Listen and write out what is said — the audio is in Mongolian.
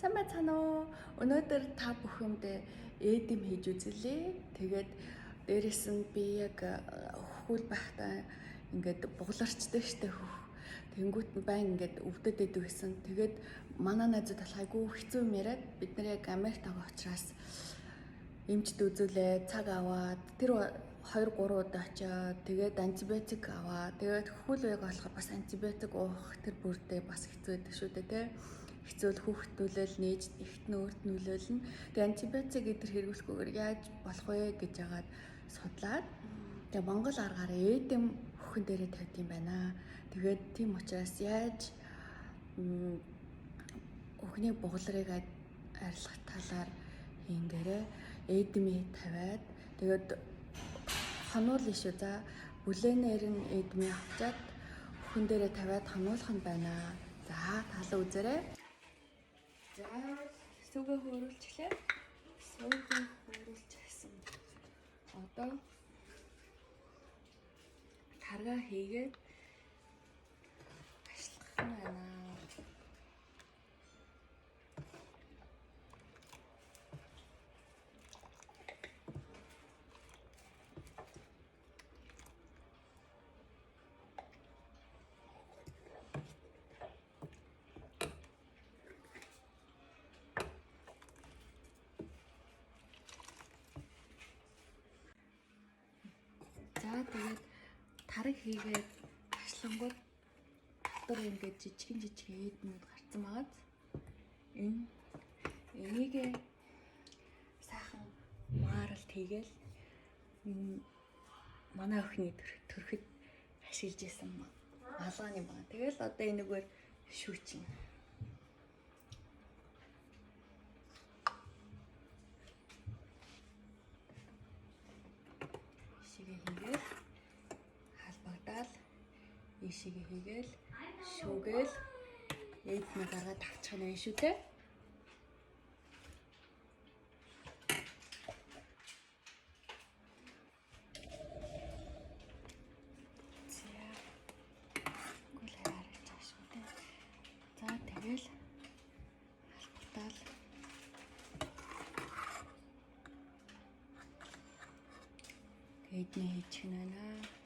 Сайн байцгаана уу? Өнөөдөр та бүхэнд эдэм хийж үзлээ. Тэгээд дээрэс нь би яг хөл байхдаа ингээд бугларчдаг штэ хөх. Тэнгүүт нь байн ингээд өвдөд идэв гэсэн. Тэгээд манай найзууд болох айгүй хэцүү юм яриад бид нар яг Америк тагаа учраас эмчд үзүүлээ, цаг аваад тэр 2-3 удаа очиод тэгээд антибиотик аваад тэгээд хөл байга болохоор бас антибиотик уух тэр бүрдээ бас хэцүү байдаг шүү дээ тий. Хэцүүл хүүхэд нөлөөл нээж ихт нөөрт нөлөөлнө. Тэгээд антибиотик гэдэр хэрэглэхгүйгээр яаж болох вэ гэж яагаад судлаад тэгээд Монгол аргаар эдэм хөхөн дээрээ тавьд юм байна. Тэгээд тийм учраас яаж өхний бугалрыг арилгах талаар хийнгээрээ эдмий тавиад тэгээд хонуул ишүү за бүлээнээр нь эдмий авчаад өхөн дээрээ тавиад хонуулах нь байна. За талаа үзээрэй. За сүгэ хөөрүүлчихлээ. Сүгэ хөөрүүлчихсэн. Одоо тарга хийгээд ашлах нь байна. За тэгээд тараг хийгээд ашлангууд дотор ингээд жижигэн эднүүд гарцсан байгааз энийг сайхан мааралт хийгээл манай өхний төрөхөд ашиглаж исэн малгайны баг. Тэгэл одоо энэгээр шүүчин. Ишигээ хийгээл халбагдаал ишигээ хийгээл шүүгээл эдний гаргаад авчих нь шүү дээ. За тэгэл халбагдаал эдний хийчих нь байна.